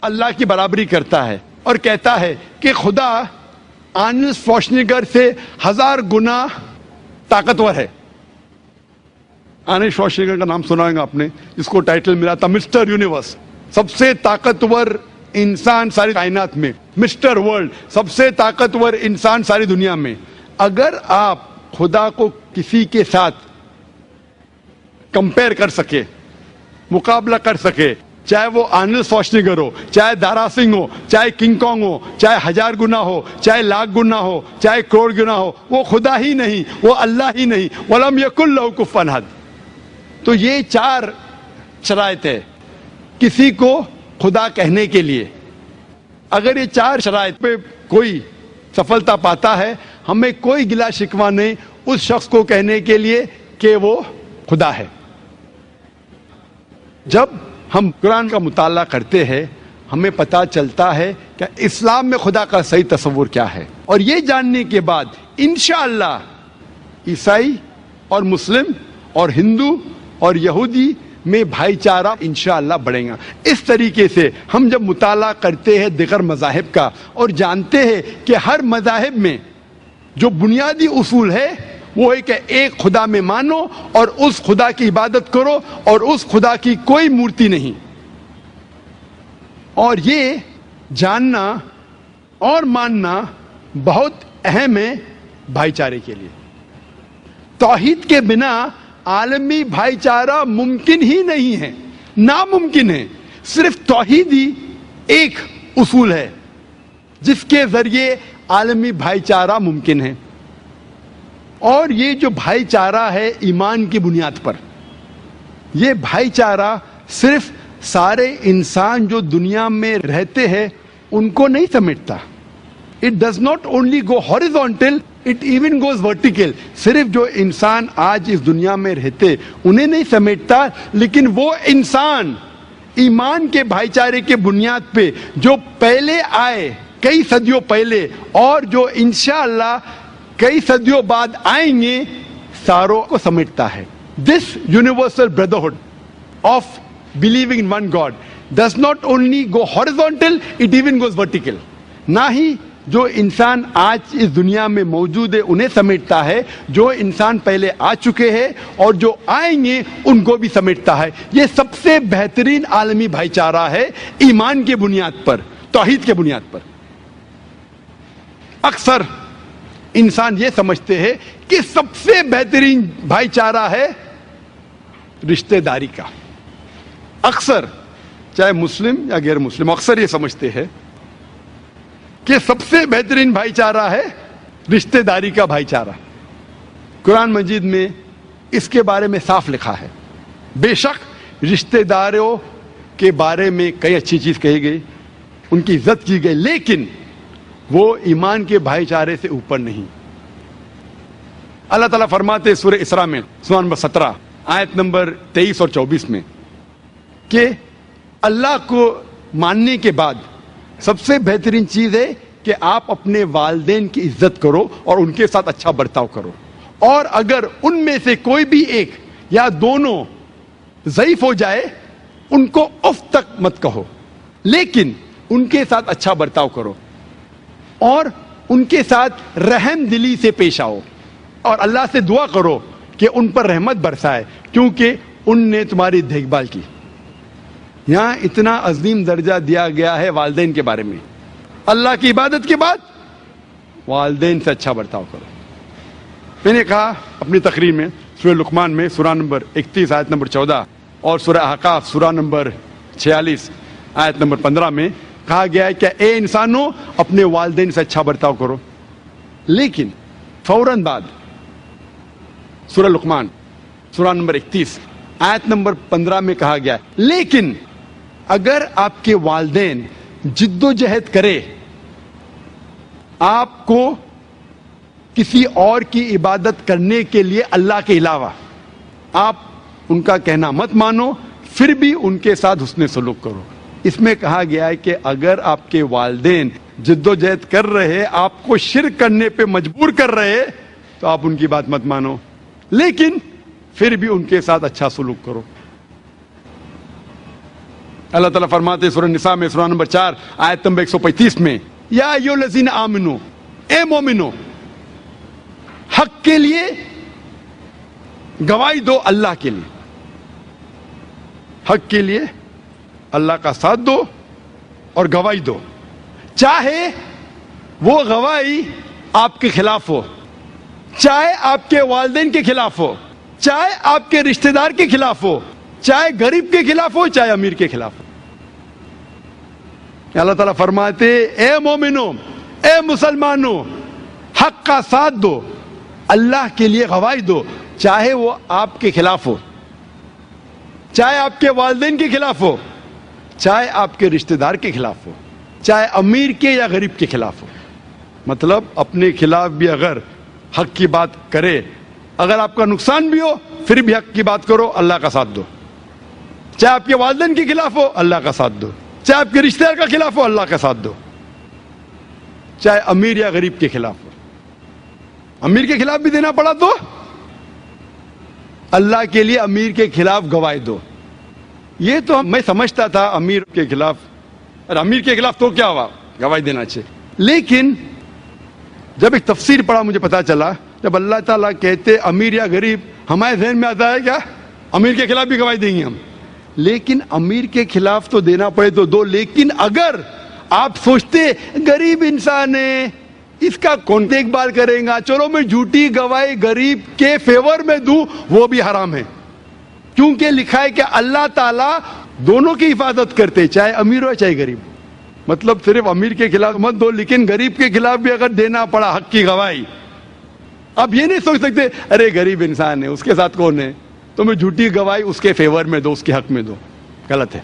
اللہ کی برابری کرتا ہے اور کہتا ہے کہ خدا آرنلڈ شوارزنیگر سے 1000 گنا طاقتور ہے. آرنلڈ شوارزنیگر کا نام سنا ہوگا آپ نے، جس کو ٹائٹل ملا تھا مسٹر یونیورس، سب سے طاقتور انسان ساری کائنات میں، مسٹر ورلڈ، سب سے طاقتور انسان ساری دنیا میں. اگر آپ خدا کو کسی کے ساتھ کمپیئر کر سکے، مقابلہ کر سکے، چاہے وہ آرنلڈ شوارزنیگر ہو، چاہے دارا سنگھ ہو، چاہے کنگ کانگ ہو، چاہے 1000 گنا ہو، چاہے 1,00,000 گنا ہو، چاہے کروڑ گنا ہو، وہ خدا ہی نہیں، وہ اللہ ہی نہیں. وَلَمْ يَكُنْ لَهُ كُفُوًا أَحَدٌ. تو یہ 4 شرائط ہے کسی کو خدا کہنے کے لیے. اگر یہ 4 شرائط پہ کوئی سفلتا پاتا ہے، ہمیں کوئی گلا شکوہ نہیں اس شخص کو کہنے کے لیے کہ وہ خدا ہے. جب ہم قرآن کا مطالعہ کرتے ہیں ہمیں پتہ چلتا ہے کہ اسلام میں خدا کا صحیح تصور کیا ہے، اور یہ جاننے کے بعد انشاءاللہ عیسائی اور مسلم اور ہندو اور یہودی میں بھائی چارہ انشاءاللہ بڑھیں گا. اس طریقے سے ہم جب مطالعہ کرتے ہیں دیگر مذاہب کا اور جانتے ہیں کہ ہر مذاہب میں جو بنیادی اصول ہے وہ ہے کہ ایک خدا میں مانو اور اس خدا کی عبادت کرو اور اس خدا کی کوئی مورتی نہیں. اور یہ جاننا اور ماننا بہت اہم ہے بھائی چارے کے لیے. توحید کے بنا عالمی بھائی چارہ ممکن ہی نہیں ہے، ناممکن ہے. صرف توحید ہی ایک اصول ہے جس کے ذریعے عالمی بھائی چارہ ممکن ہے. اور یہ جو بھائی چارہ ہے ایمان کی بنیاد پر، یہ بھائی چارہ صرف سارے انسان جو دنیا میں رہتے ہیں ان کو نہیں سمیٹتا. It does not only go horizontal, it even goes vertical. صرف جو انسان آج اس دنیا میں رہتے انہیں نہیں سمیٹتا، لیکن وہ انسان ایمان کے بھائی چارے کے بنیاد پہ جو پہلے آئے کئی صدیوں پہلے اور جو انشاءاللہ کئی صدیوں بعد آئیں گے ساروں کو سمیٹتا ہے. This universal brotherhood of believing in one God does not only go horizontal, it even goes vertical. نہ ہی جو انسان آج اس دنیا میں موجود ہے انہیں سمیٹتا ہے، جو انسان پہلے آ چکے ہیں اور جو آئیں گے ان کو بھی سمیٹتا ہے. یہ سب سے بہترین عالمی بھائی چارہ ہے ایمان کی بنیاد پر، توحید کے بنیاد پر. اکثر انسان یہ سمجھتے ہیں کہ سب سے بہترین بھائی چارہ ہے رشتہ داری کا. اکثر چاہے مسلم یا غیر مسلم اکثر یہ سمجھتے ہیں کہ سب سے بہترین بھائی چارہ ہے رشتہ داری کا بھائی چارہ. قرآن مجید میں اس کے بارے میں صاف لکھا ہے. بے شک رشتہ داروں کے بارے میں کئی اچھی چیز کہی گئی، ان کی عزت کی گئی، لیکن وہ ایمان کے بھائی چارے سے اوپر نہیں. اللہ تعالیٰ فرماتے سورہ اسراء میں سورہ نمبر 17 آیت نمبر 23 اور 24 میں کہ اللہ کو ماننے کے بعد سب سے بہترین چیز ہے کہ آپ اپنے والدین کی عزت کرو اور ان کے ساتھ اچھا برتاؤ کرو، اور اگر ان میں سے کوئی بھی ایک یا دونوں ضعیف ہو جائے ان کو اف تک مت کہو، لیکن ان کے ساتھ اچھا برتاؤ کرو اور ان کے ساتھ رحم دلی سے پیش آؤ اور اللہ سے دعا کرو کہ ان پر رحمت برسائے کیونکہ ان نے تمہاری دیکھ بھال کی. یہاں اتنا عظیم درجہ دیا گیا ہے والدین کے بارے میں. اللہ کی عبادت کے بعد والدین سے اچھا برتاؤ کرو. میں نے کہا اپنی تقریر میں سورہ لقمان میں سورہ نمبر 31 آیت نمبر 14 اور سورہ احقاف سورہ نمبر 46 آیت نمبر 15 میں کہا گیا ہے کہ اے انسانوں اپنے والدین سے اچھا برتاؤ کرو. لیکن فوراً بعد سورہ لقمان سورہ نمبر 31 آیت نمبر 15 میں کہا گیا ہے لیکن اگر آپ کے والدین جد و جہد کرے آپ کو کسی اور کی عبادت کرنے کے لیے اللہ کے علاوہ، آپ ان کا کہنا مت مانو، پھر بھی ان کے ساتھ حسن سلوک کرو. اس میں کہا گیا ہے کہ اگر آپ کے والدین جد و جہد کر رہے، آپ کو شرک کرنے پہ مجبور کر رہے تو آپ ان کی بات مت مانو، لیکن پھر بھی ان کے ساتھ اچھا سلوک کرو. اللہ تعالیٰ فرماتے ہیں سورہ نساء میں سورہ نمبر 4 آیت نمبر 135 میں، یا ایھا الذین آمنو، اے مومنو، حق کے لیے گواہی دو، اللہ کے لیے، حق کے لیے اللہ کا ساتھ دو اور گواہی دو، چاہے وہ گواہی آپ کے خلاف ہو، چاہے آپ کے والدین کے خلاف ہو، چاہے آپ کے رشتہ دار کے خلاف ہو، چاہے غریب کے خلاف ہو، چاہے امیر کے خلاف ہو۔ اللہ تعالیٰ فرماتے اے مومنو، اے مسلمانوں، حق کا ساتھ دو، اللہ کے لیے گواہی دو، چاہے وہ آپ کے خلاف ہو، چاہے آپ کے والدین کے خلاف ہو، چاہے آپ کے رشتہ دار کے خلاف ہو، چاہے امیر کے یا غریب کے خلاف ہو۔ مطلب اپنے خلاف بھی اگر حق کی بات کرے، اگر آپ کا نقصان بھی ہو پھر بھی حق کی بات کرو، اللہ کا ساتھ دو، چاہے آپ کے والدین کے خلاف ہو اللہ کا ساتھ دو، چاہے آپ کے رشتہ دار کا خلاف ہو اللہ کا ساتھ دو، چاہے امیر یا غریب کے خلاف ہو۔ امیر کے خلاف بھی دینا پڑا تو اللہ کے لیے امیر کے خلاف گواہی دو۔ یہ تو میں سمجھتا تھا امیر کے خلاف، اور امیر کے خلاف تو کیا ہوا، گواہی دینا چاہیے، لیکن جب ایک تفسیر پڑھا مجھے پتا چلا، جب اللہ تعالیٰ کہتے امیر یا غریب، ہمارے ذہن میں آتا ہے کیا امیر کے خلاف بھی گواہی دیں گے ہم، لیکن امیر کے خلاف تو دینا پڑے تو دو، لیکن اگر آپ سوچتے غریب انسان ہے اس کا کون دیکھ بھال کرے گا، چلو میں جھوٹی گواہی غریب کے فیور میں دوں، وہ بھی حرام ہے، کیونکہ لکھا ہے کہ اللہ تعالیٰ دونوں کی حفاظت کرتے، چاہے امیر ہو چاہے غریب ہو۔ مطلب صرف امیر کے خلاف مت دو، لیکن غریب کے خلاف بھی اگر دینا پڑا حق کی گواہی، اب یہ نہیں سوچ سکتے ارے غریب انسان ہے اس کے ساتھ کون ہے، تو میں جھوٹی گواہی اس کے فیور میں دو، اس کے حق میں دو، غلط ہے۔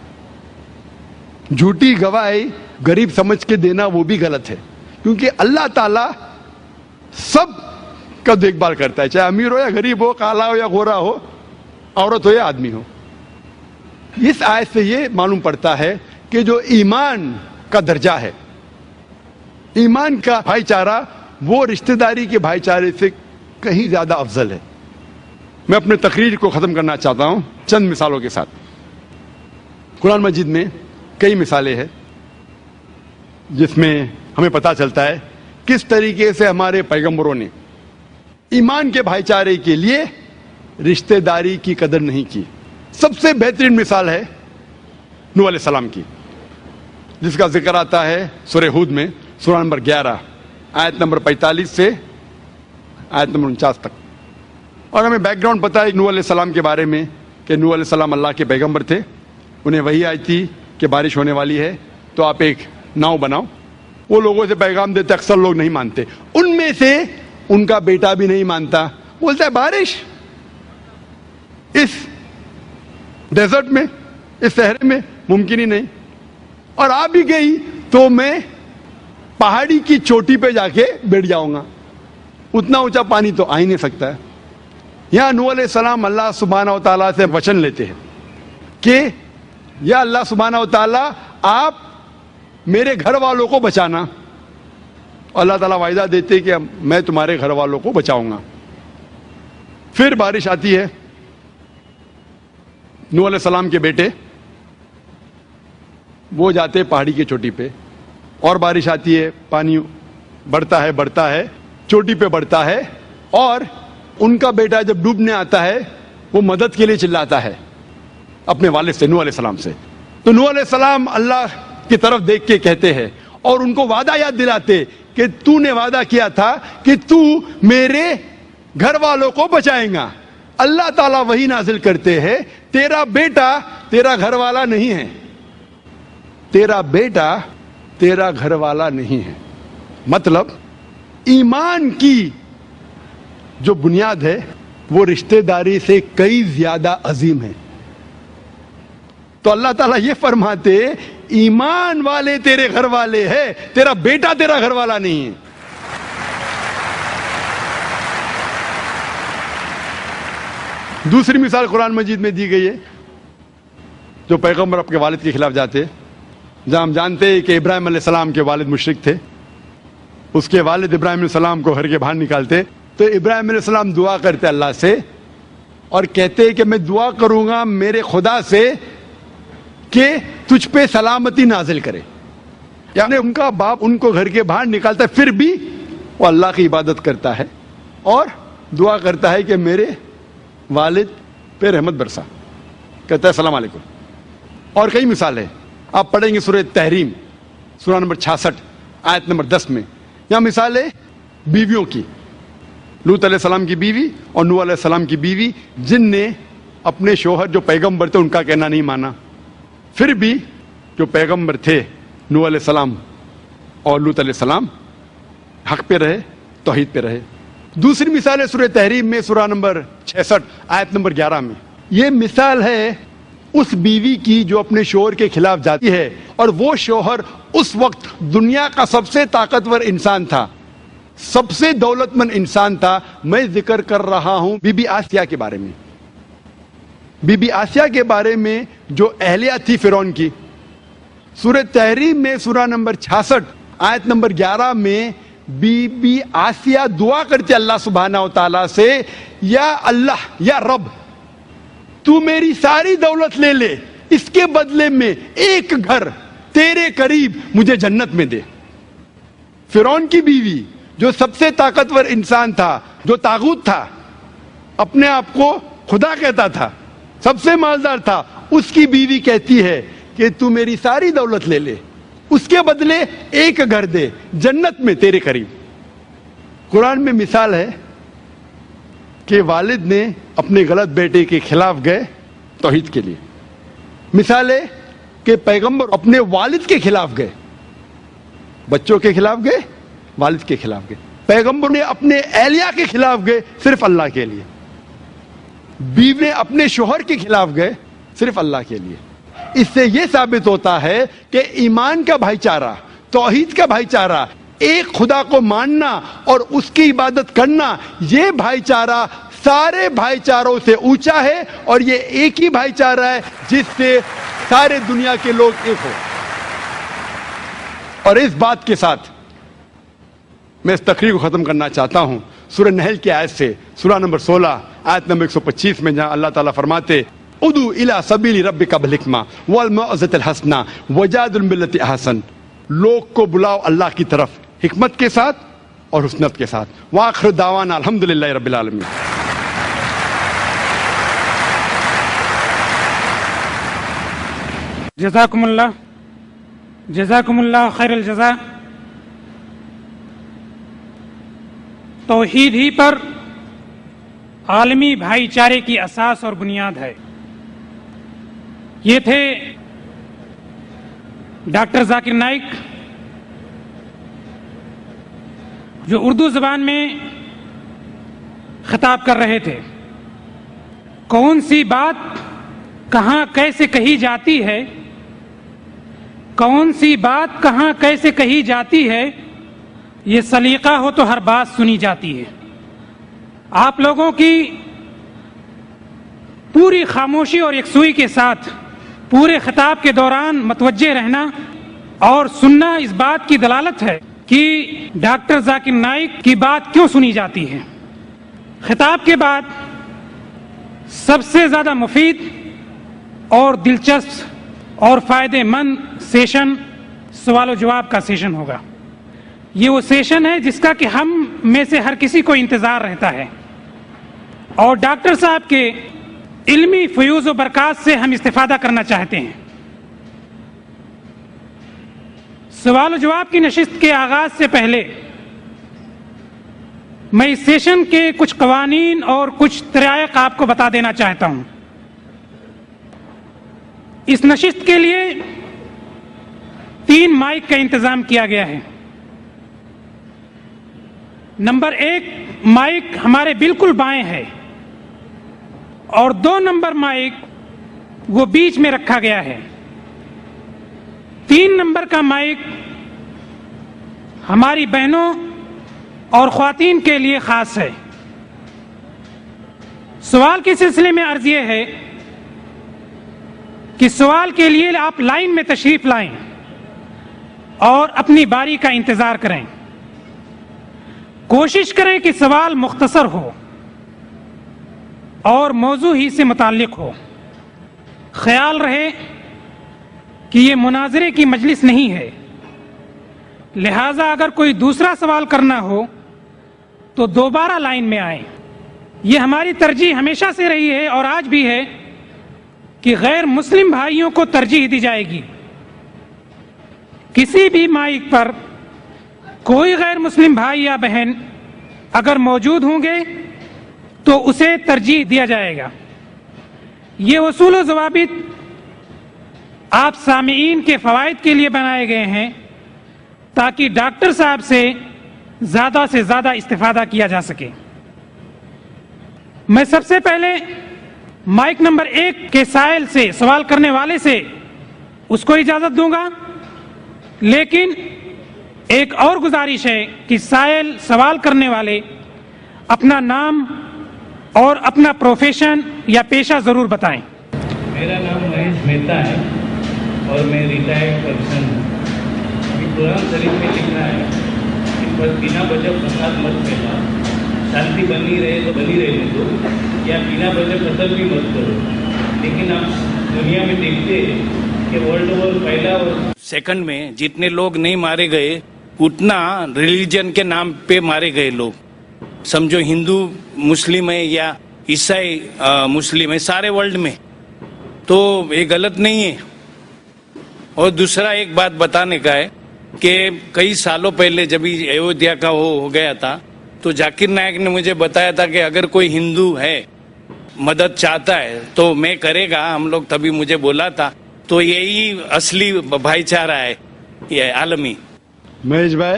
جھوٹی گواہی غریب سمجھ کے دینا وہ بھی غلط ہے، کیونکہ اللہ تعالیٰ سب کا دیکھ بھال کرتا ہے، چاہے امیر ہو یا غریب ہو، کالا ہو یا گورا ہو، عورت ہو یا آدمی ہو۔ اس آیت سے یہ معلوم پڑتا ہے کہ جو ایمان کا درجہ ہے، ایمان کا بھائی چارہ، وہ رشتہ داری کے بھائی چارے سے کہیں زیادہ افضل ہے۔ میں اپنے تقریر کو ختم کرنا چاہتا ہوں چند مثالوں کے ساتھ۔ قرآن مجید میں کئی مثالیں ہیں جس میں ہمیں پتہ چلتا ہے کس طریقے سے ہمارے پیغمبروں نے ایمان کے بھائی چارے کے لیے رشتہ داری کی قدر نہیں کی۔ سب سے بہترین مثال ہے نوح علیہ السلام کی، جس کا ذکر آتا ہے سورہ ہود میں، سورہ نمبر 11 آیت نمبر 45 سے آیت نمبر 49 تک۔ اور ہمیں بیک گراؤنڈ پتہ ہے نوح علیہ السلام کے بارے میں کہ نوح علیہ السلام اللہ کے پیغمبر تھے، انہیں وحی آئی تھی کہ بارش ہونے والی ہے تو آپ ایک ناؤ بناؤ۔ وہ لوگوں سے پیغام دیتے، اکثر لوگ نہیں مانتے، ان میں سے ان کا بیٹا بھی نہیں مانتا، بولتا ہے بارش اس ڈیزرٹ میں، اس صحرے میں ممکن ہی نہیں، اور آ بھی گئی تو میں پہاڑی کی چوٹی پہ جا کے بیٹھ جاؤں گا، اتنا اونچا پانی تو آ ہی نہیں سکتا ہے۔ یہاں نوح علیہ السلام اللہ سبحانہ و تعالیٰ سے وچن لیتے ہیں کہ یا اللہ سبحانہ و تعالیٰ آپ میرے گھر والوں کو بچانا، اللہ تعالیٰ وعدہ دیتے کہ میں تمہارے گھر والوں کو بچاؤں گا۔ پھر بارش آتی ہے، نوح علیہ السلام کے بیٹے وہ جاتے پہاڑی کی چوٹی پہ، اور بارش آتی ہے، پانی بڑھتا ہے چوٹی پہ بڑھتا ہے، اور ان کا بیٹا جب ڈوبنے آتا ہے وہ مدد کے لیے چلاتا ہے اپنے والد سے، نوح علیہ السلام سے۔ تو نوح علیہ السلام اللہ کی طرف دیکھ کے کہتے ہیں اور ان کو وعدہ یاد دلاتے کہ تو نے وعدہ کیا تھا کہ تو میرے گھر والوں کو بچائیں گا۔ اللہ تعالیٰ وہی نازل کرتے ہیں تیرا بیٹا تیرا گھر والا نہیں ہے، تیرا بیٹا تیرا گھر والا نہیں ہے۔ مطلب ایمان کی جو بنیاد ہے وہ رشتہ داری سے کئی زیادہ عظیم ہے۔ تو اللہ تعالیٰ یہ فرماتے ایمان والے تیرے گھر والے ہیں، تیرا بیٹا تیرا گھر والا نہیں ہے۔ دوسری مثال قرآن مجید میں دی گئی ہے، جو پیغمبر اپنے والد کے خلاف جاتے، جہاں ہم جانتے ہیں کہ ابراہیم علیہ السلام کے والد مشرک تھے، اس کے والد ابراہیم علیہ السلام کو گھر کے باہر نکالتے، تو ابراہیم علیہ السلام دعا کرتے اللہ سے اور کہتے کہ میں دعا کروں گا میرے خدا سے کہ تجھ پہ سلامتی نازل کرے. یعنی ان کا باپ ان کو گھر کے باہر نکالتا ہے، پھر بھی وہ اللہ کی عبادت کرتا ہے اور دعا کرتا ہے کہ میرے والد پہ رحمت برسا، کہتا ہے السلام علیکم. اور کئی مثال ہے، آپ پڑھیں گے سورہ تحریم سورہ نمبر 66 آیت نمبر 10 میں. یہاں مثال ہے بیویوں کی، لوط علیہ السلام کی بیوی اور نوح علیہ السلام کی بیوی، جن نے اپنے شوہر جو پیغمبر تھے ان کا کہنا نہیں مانا، پھر بھی جو پیغمبر تھے نوح علیہ السلام اور لوط علیہ السلام حق پہ رہے، توحید پہ رہے. دوسری مثال ہے سورہ تحریم میں سورہ نمبر 66 آیت نمبر 11 میں. یہ مثال ہے اس بیوی کی جو اپنے شوہر کے خلاف جاتی ہے، اور وہ شوہر اس وقت دنیا کا سب سے طاقتور انسان تھا، سب سے دولت مند انسان تھا. میں ذکر کر رہا ہوں بی بی آسیہ کے بارے میں. بی بی آسیہ کے بارے میں جو اہلیہ تھی فرعون کی، سورہ تحریم میں سورہ نمبر 66 آیت نمبر 11 میں بی بی آسیہ دعا کرتی اللہ سبحانہ و تعالیٰ سے، یا اللہ، یا رب، تو میری ساری دولت لے لے، اس کے بدلے میں ایک گھر تیرے قریب مجھے جنت میں دے. فرعون کی بیوی جو سب سے طاقتور انسان تھا، جو طاغوت تھا، اپنے آپ کو خدا کہتا تھا، سب سے مالدار تھا، اس کی بیوی کہتی ہے کہ تو میری ساری دولت لے لے، اس کے بدلے ایک گھر دے جنت میں تیرے قریب. قرآن میں مثال ہے کہ والد نے اپنے غلط بیٹے کے خلاف گئے توحید کے لیے. مثال ہے کہ پیغمبر اپنے والد کے خلاف گئے، بچوں کے خلاف گئے، والد کے خلاف گئے. پیغمبر نے اپنے اہلیہ کے خلاف گئے صرف اللہ کے لیے. بیوی نے اپنے شوہر کے خلاف گئے صرف اللہ کے لیے. اس سے یہ ثابت ہوتا ہے کہ ایمان کا بھائی چارہ، توحید کا بھائی چارہ، ایک خدا کو ماننا اور اس کی عبادت کرنا، یہ بھائی چارہ سارے بھائی چاروں سے اونچا ہے، اور یہ ایک ہی بھائی چارہ ہے جس سے سارے دنیا کے لوگ ایک ہو. اور اس بات کے ساتھ میں اس تقریر کو ختم کرنا چاہتا ہوں سورہ نحل کی آیت سے، سورہ نمبر 16 آیت نمبر 125 میں، جہاں اللہ تعالیٰ فرماتے ادعو الی سبیل ربک بالحکمہ والموعظۃ الحسنہ وجادل باللتی احسن. لوگ کو بلاؤ اللہ کی طرف حکمت کے ساتھ اور حسنت کے ساتھ. وآخر دعوانا الحمدللہ رب العالمین. جزاکم اللہ خیر الجزا. توحید ہی پر عالمی بھائی چارے کی اساس اور بنیاد ہے. یہ تھے ڈاکٹر ذاکر نائک، جو اردو زبان میں خطاب کر رہے تھے. کون سی بات کہاں کیسے کہی جاتی ہے، کون سی بات کہاں کیسے کہی جاتی ہے، یہ سلیقہ ہو تو ہر بات سنی جاتی ہے. آپ لوگوں کی پوری خاموشی اور یکسوئی کے ساتھ پورے خطاب کے دوران متوجہ رہنا اور سننا اس بات کی دلالت ہے کہ ڈاکٹر ذاکر نائک کی بات کیوں سنی جاتی ہے. خطاب کے بعد سب سے زیادہ مفید اور دلچسپ اور فائدہ مند سیشن سوال و جواب کا سیشن ہوگا. یہ وہ سیشن ہے جس کا کہ ہم میں سے ہر کسی کو انتظار رہتا ہے، اور ڈاکٹر صاحب کے علمی فیوز و برکات سے ہم استفادہ کرنا چاہتے ہیں. سوال و جواب کی نشست کے آغاز سے پہلے میں اس سیشن کے کچھ قوانین اور کچھ طرائق آپ کو بتا دینا چاہتا ہوں. اس نشست کے لیے 3 مائک کا انتظام کیا گیا ہے. نمبر 1 مائک ہمارے بالکل بائیں ہے، اور 2 نمبر مائک وہ بیچ میں رکھا گیا ہے. 3 نمبر کا مائک ہماری بہنوں اور خواتین کے لیے خاص ہے. سوال کے سلسلے میں عرض یہ ہے کہ سوال کے لیے آپ لائن میں تشریف لائیں اور اپنی باری کا انتظار کریں. کوشش کریں کہ سوال مختصر ہو اور موضوع ہی سے متعلق ہو. خیال رہے کہ یہ مناظرے کی مجلس نہیں ہے، لہٰذا اگر کوئی دوسرا سوال کرنا ہو تو دوبارہ لائن میں آئیں۔ یہ ہماری ترجیح ہمیشہ سے رہی ہے اور آج بھی ہے کہ غیر مسلم بھائیوں کو ترجیح دی جائے گی۔ کسی بھی مائک پر کوئی غیر مسلم بھائی یا بہن اگر موجود ہوں گے تو اسے ترجیح دیا جائے گا۔ یہ اصول و ضوابط آپ سامعین کے فوائد کے لیے بنائے گئے ہیں تاکہ ڈاکٹر صاحب سے زیادہ استفادہ کیا جا سکے۔ میں سب سے پہلے مائک نمبر 1 کے سائل سے، سوال کرنے والے سے، اس کو اجازت دوں گا، لیکن ایک اور گزارش ہے کہ سائل سوال کرنے والے اپنا نام اور اپنا پروفیشن یا پیشہ ضرور بتائیں۔ میرا نام مہیش مہتا ہے اور میں ریٹائرڈ پرسن ہوں۔ قرآن شریف میں لکھا ہے کہ بنا وجہ فساد مت پھیلا، شانتی بنی رہے تو بنی رہنے دو، یا بنا وجہ قتل بھی مت کرو۔ لیکن آپ دنیا میں دیکھتے ہیں کہ ورلڈ وار پہلا اور سیکنڈ میں جتنے لوگ نہیں مارے گئے اتنا ریلیجن کے نام پہ مارے گئے لوگ۔ سمجھو ہندو مسلم ہے یا عیسائی مسلم ہے، سارے ورلڈ میں، تو یہ غلط نہیں ہے۔ اور دوسرا ایک بات بتانے کا ہے کہ کئی سالوں پہلے جب ایودھیا کا وہ ہو گیا تھا تو ذاکر نائک نے مجھے بتایا تھا کہ اگر کوئی ہندو ہے مدد چاہتا ہے تو میں کرے گا، ہم لوگ تبھی مجھے بولا تھا۔ تو یہی اصلی بھائی چارہ ہے یہ عالمی۔ مہیش بھائی،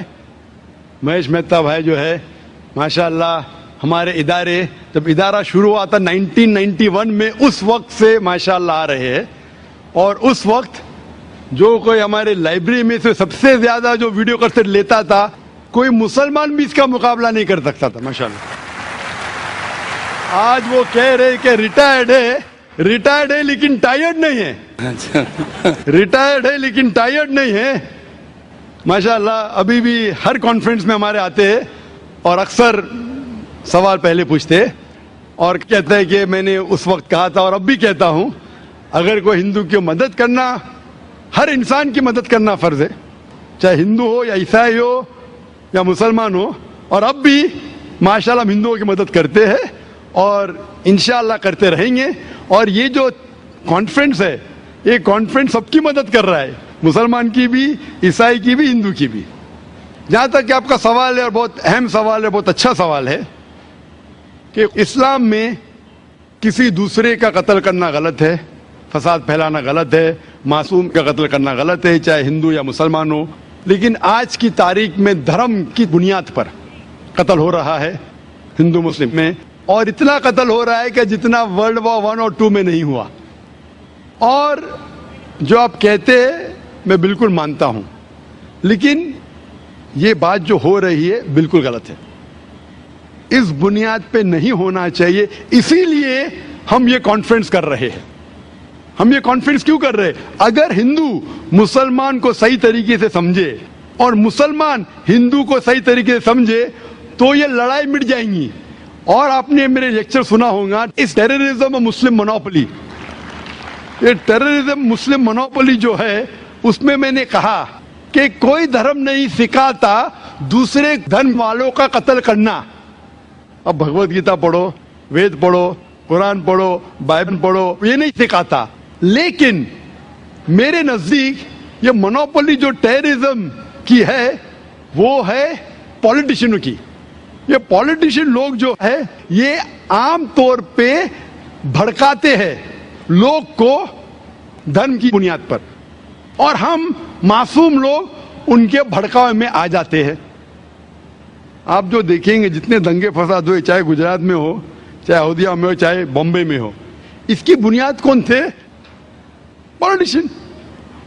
مہیش مہتا بھائی جو ہے ماشاءاللہ ہمارے ادارے، جب ادارہ شروع ہوا تھا 1991 میں، اس وقت سے ماشاءاللہ آ رہے ہیں، اور اس وقت جو کوئی ہمارے لائبریری میں سے سب سے زیادہ جو ویڈیو کیسٹ لیتا تھا، کوئی مسلمان بھی اس کا مقابلہ نہیں کر سکتا تھا ماشاءاللہ۔ آج وہ کہہ رہے کہ ریٹائرڈ ہے لیکن ٹائرڈ نہیں ہے، ریٹائرڈ ہے لیکن ٹائرڈ نہیں ہے ماشاءاللہ۔ ابھی بھی ہر کانفرنس میں ہمارے آتے ہیں اور اکثر سوال پہلے پوچھتے اور کہتا ہے کہ میں نے اس وقت کہا تھا اور اب بھی کہتا ہوں، اگر کوئی ہندو کی مدد کرنا، ہر انسان کی مدد کرنا فرض ہے، چاہے ہندو ہو یا عیسائی ہو یا مسلمان ہو، اور اب بھی ماشاءاللہ ہم ہندوؤں کی مدد کرتے ہیں اور انشاءاللہ کرتے رہیں گے۔ اور یہ جو کانفرنس ہے، یہ کانفرنس سب کی مدد کر رہا ہے، مسلمان کی بھی، عیسائی کی بھی، ہندو کی بھی۔ جہاں تک کہ آپ کا سوال ہے، اور بہت اہم سوال ہے، بہت اچھا سوال ہے کہ اسلام میں کسی دوسرے کا قتل کرنا غلط ہے، فساد پھیلانا غلط ہے، معصوم کا قتل کرنا غلط ہے، چاہے ہندو یا مسلمان ہو۔ لیکن آج کی تاریخ میں دھرم کی بنیاد پر قتل ہو رہا ہے ہندو مسلم میں، اور اتنا قتل ہو رہا ہے کہ جتنا ورلڈ وار 1 اور 2 میں نہیں ہوا۔ اور جو آپ کہتے ہیں میں بالکل مانتا ہوں، لیکن یہ بات جو ہو رہی ہے بالکل غلط ہے، اس بنیاد پہ نہیں ہونا چاہیے۔ اسی لیے ہم یہ کانفرنس کر رہے ہیں۔ ہم یہ کانفرنس کیوں کر رہے ہیں؟ اگر ہندو مسلمان کو صحیح طریقے سے سمجھے اور مسلمان ہندو کو صحیح طریقے سے سمجھے تو یہ لڑائی مٹ جائیں گی۔ اور آپ نے میرے لیکچر سنا ہوگا، اس ٹیررزم مسلم مونوپولی، یہ ٹیررزم مسلم مونوپولی جو ہے، اس میں نے کہا کہ کوئی دھرم نہیں سکھاتا دوسرے دھرم والوں کا قتل کرنا۔ اب بھگوت گیتا پڑھو، وید پڑھو، قرآن پڑھو، بائبل پڑھو، یہ نہیں سکھاتا۔ لیکن میرے نزدیک یہ مونوپولی جو ٹیررزم کی ہے وہ ہے پولیٹیشنوں کی۔ یہ پولیٹیشین لوگ جو ہے یہ عام طور پہ بھڑکاتے ہیں لوگ کو دھرم کی بنیاد پر، اور ہم معصوم لوگ ان کے بھڑکاؤ میں آ جاتے ہیں۔ آپ جو دیکھیں گے جتنے دنگے فساد ہوئے، چاہے گجرات میں ہو، چاہے اودھیا میں ہو، چاہے بامبے میں ہو، اس کی بنیاد کون تھے؟ پولیٹیشین۔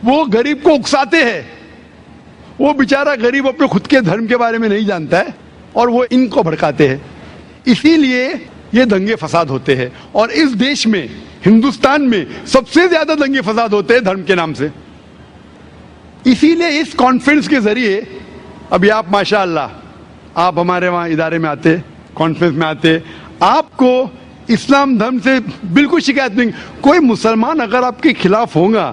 وہ غریب کو اکساتے ہیں، وہ بیچارہ غریب اپنے خود کے دھرم کے بارے میں نہیں جانتا ہے اور وہ ان کو بھڑکاتے ہیں، اسی لیے یہ دنگے فساد ہوتے ہیں۔ اور اس دیش میں، ہندوستان میں سب سے زیادہ دنگے فساد ہوتے ہیں دھرم کے نام سے۔ اسی لیے اس کانفرنس کے ذریعے، ابھی آپ ماشاءاللہ آپ ہمارے وہاں ادارے میں آتے، کانفرنس میں آتے، آپ کو اسلام دھرم سے بالکل شکایت نہیں۔ کوئی مسلمان اگر آپ کے خلاف ہوگا